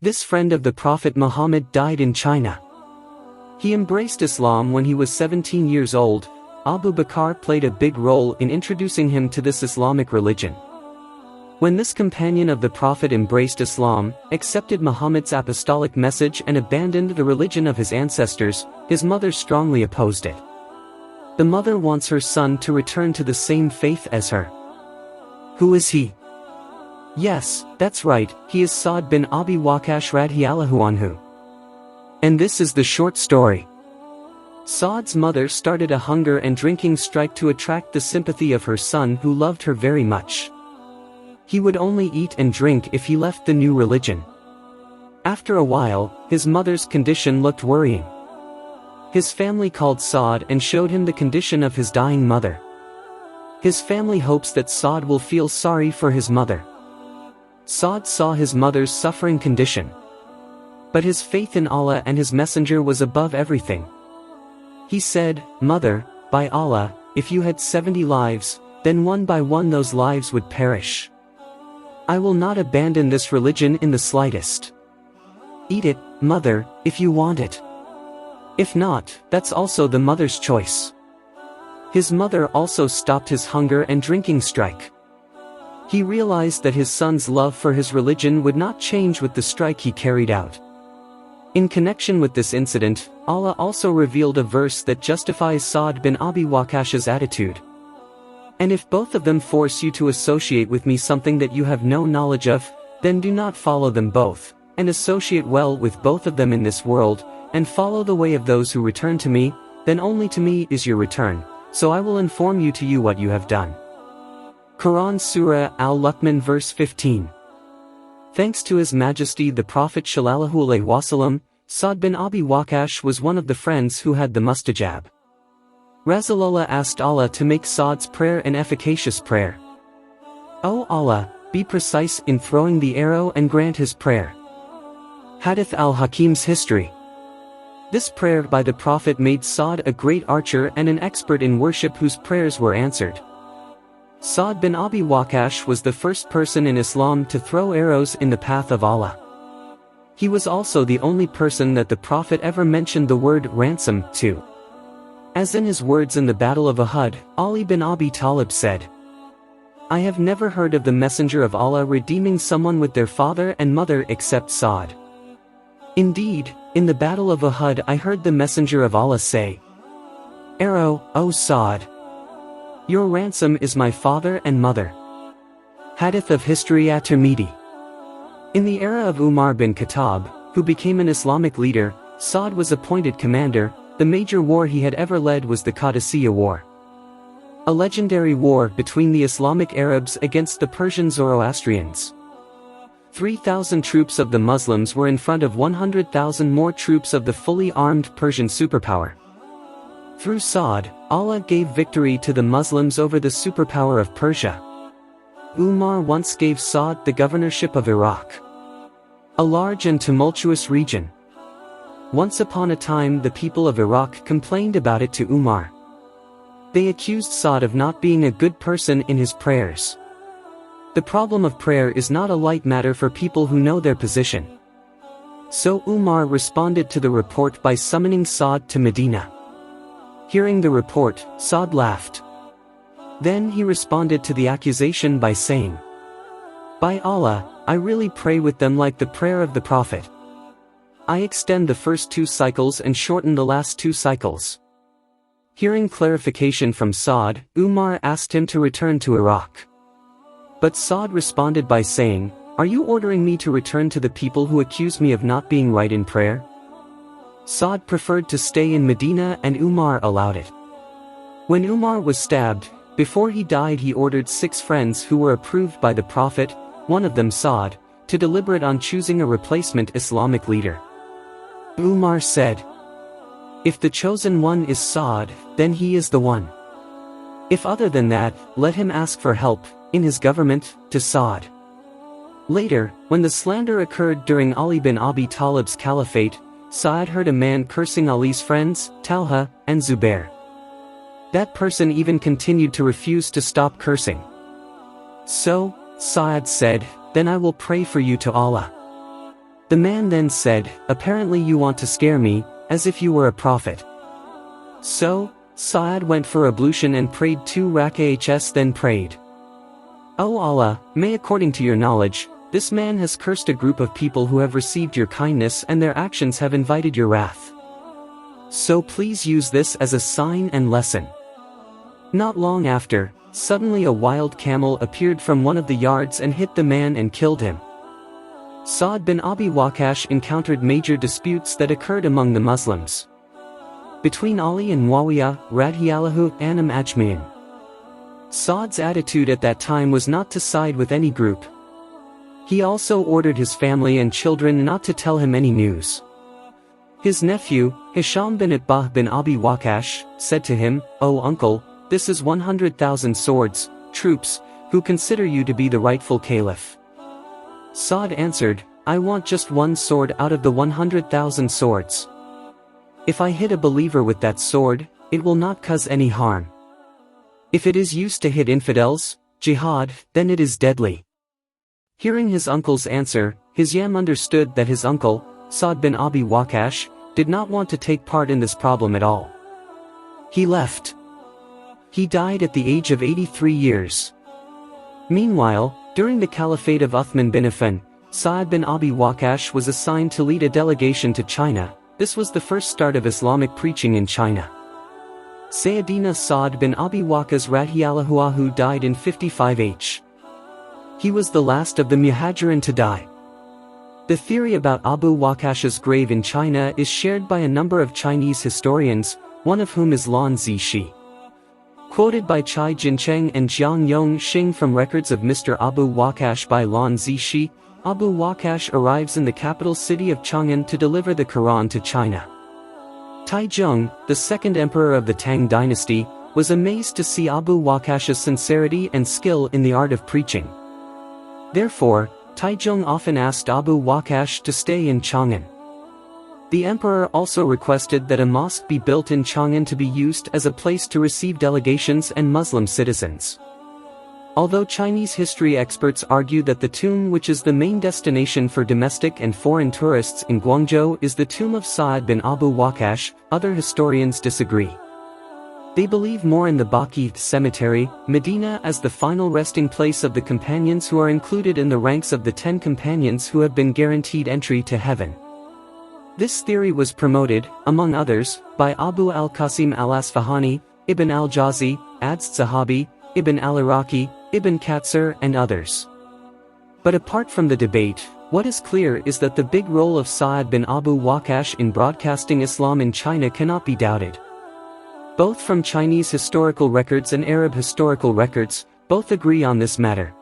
This friend of the Prophet Muhammad died in China. He embraced Islam when he was 17 years old. Abu Bakr played a big role in introducing him to this Islamic religion. When this companion of the Prophet embraced Islam, accepted Muhammad's apostolic message and abandoned the religion of his ancestors, his mother strongly opposed it. The mother wants her son to return to the same faith as her. Who is he? Yes, that's right, he is Saad bin Abi Waqqash radhiyallahu anhu. And this is the short story. Saad's mother started a hunger and drinking strike to attract the sympathy of her son who loved her very much. He would only eat and drink if he left the new religion. After a while, his mother's condition looked worrying. His family called Saad and showed him the condition of his dying mother. His family hopes that Saad will feel sorry for his mother. Saad saw his mother's suffering condition. But his faith in Allah and his messenger was above everything. He said, "Mother, by Allah, if you had 70 lives, then one by one those lives would perish. I will not abandon this religion in the slightest. Eat it, mother, if you want it. If not, that's also the mother's choice." His mother also stopped his hunger and drinking strike. He realized that his son's love for his religion would not change with the strike he carried out. In connection with this incident, Allah also revealed a verse that justifies Saad bin Abi Waqqash's attitude. "And if both of them force you to associate with me something that you have no knowledge of, then do not follow them both, and associate well with both of them in this world, and follow the way of those who return to me, then only to me is your return, so I will inform you to you what you have done." Quran Surah Al-Luqman verse 15. Thanks to His Majesty the Prophet Sallallahu Alaihi Wasallam, Saad bin Abi Waqqash was one of the friends who had the mustajab. Rasulullah asked Allah to make Saad's prayer an efficacious prayer. "O Allah, be precise in throwing the arrow and grant his prayer." Hadith al-Hakim's history. This prayer by the Prophet made Saad a great archer and an expert in worship whose prayers were answered. Saad bin Abi Waqqash was the first person in Islam to throw arrows in the path of Allah. He was also the only person that the Prophet ever mentioned the word ransom to. As in his words in the Battle of Uhud, Ali bin Abi Talib said, "I have never heard of the Messenger of Allah redeeming someone with their father and mother except Saad. Indeed, in the Battle of Uhud I heard the Messenger of Allah say, 'Arrow, O Saad! Your ransom is my father and mother.'" Hadith of History at-Tirmidhi. In the era of Umar bin Khattab, who became an Islamic leader, Saad was appointed commander. The major war he had ever led was the Qadisiyya War, a legendary war between the Islamic Arabs against the Persian Zoroastrians. 3,000 troops of the Muslims were in front of 100,000 more troops of the fully armed Persian superpower. Through Saad, Allah gave victory to the Muslims over the superpower of Persia. Umar once gave Saad the governorship of Iraq, a large and tumultuous region. Once upon a time the people of Iraq complained about it to Umar. They accused Saad of not being a good person in his prayers. The problem of prayer is not a light matter for people who know their position. So Umar responded to the report by summoning Saad to Medina. Hearing the report, Saad laughed. Then he responded to the accusation by saying, "By Allah, I really pray with them like the prayer of the Prophet. I extend the first 2 cycles and shorten the last 2 cycles." Hearing clarification from Saad, Umar asked him to return to Iraq. But Saad responded by saying, "Are you ordering me to return to the people who accuse me of not being right in prayer?" Saad preferred to stay in Medina and Umar allowed it. When Umar was stabbed, before he died he ordered 6 friends who were approved by the Prophet, one of them Saad, to deliberate on choosing a replacement Islamic leader. Umar said, "If the chosen one is Saad, then he is the one. If other than that, let him ask for help, in his government, to Saad." Later, when the slander occurred during Ali bin Abi Talib's caliphate, Saad heard a man cursing Ali's friends, Talha and Zubair. That person even continued to refuse to stop cursing. So, Saad said, "Then I will pray for you to Allah." The man then said, "Apparently you want to scare me, as if you were a prophet." So, Saad went for ablution and prayed 2 rak'ahs, then prayed, "O Allah, may according to your knowledge, this man has cursed a group of people who have received your kindness and their actions have invited your wrath. So please use this as a sign and lesson." Not long after, suddenly a wild camel appeared from one of the yards and hit the man and killed him. Saad bin Abi Waqqash encountered major disputes that occurred among the Muslims between Ali and Muawiyah, radhiyallahu anhum ajma'in. Saad's attitude at that time was not to side with any group. He also ordered his family and children not to tell him any news. His nephew, Hisham bin Utbah bin Abi Waqqash, said to him, "O uncle, this is 100,000 swords, troops, who consider you to be the rightful caliph." Saad answered, "I want just one sword out of the 100,000 swords. If I hit a believer with that sword, it will not cause any harm. If it is used to hit infidels, jihad, then it is deadly." Hearing his uncle's answer, Hisham understood that his uncle, Saad bin Abi Waqqash, did not want to take part in this problem at all. He left. He died at the age of 83 years. Meanwhile, during the caliphate of Uthman bin Affan, Saad bin Abi Waqqash was assigned to lead a delegation to China. This was the first start of Islamic preaching in China. Sayyidina Saad bin Abi Waqqas radhiyallahu anhu died in 55 He was the last of the Muhajirin to die. The theory about Abu Waqqash's grave in China is shared by a number of Chinese historians, one of whom is Lan Zixi. Quoted by Chai Jincheng and Jiang Yongxing from records of Mr. Abu Waqqash by Lan Zixi, Abu Waqqash arrives in the capital city of Chang'an to deliver the Quran to China. Taizong, the second emperor of the Tang dynasty, was amazed to see Abu Waqqash's sincerity and skill in the art of preaching. Therefore, Taizong often asked Abu Waqqash to stay in Chang'an. The emperor also requested that a mosque be built in Chang'an to be used as a place to receive delegations and Muslim citizens. Although Chinese history experts argue that the tomb which is the main destination for domestic and foreign tourists in Guangzhou is the tomb of Saad bin Abu Waqqash, other historians disagree. They believe more in the Baqi cemetery, Medina, as the final resting place of the companions who are included in the ranks of the 10 companions who have been guaranteed entry to heaven. This theory was promoted, among others, by Abu al-Qasim al-Asfahani, Ibn al-Jawzi, Sahabi, Ibn al-Iraqi, Ibn Katsir and others. But apart from the debate, what is clear is that the big role of Saad bin Abu Waqqash in broadcasting Islam in China cannot be doubted. Both from Chinese historical records and Arab historical records, both agree on this matter.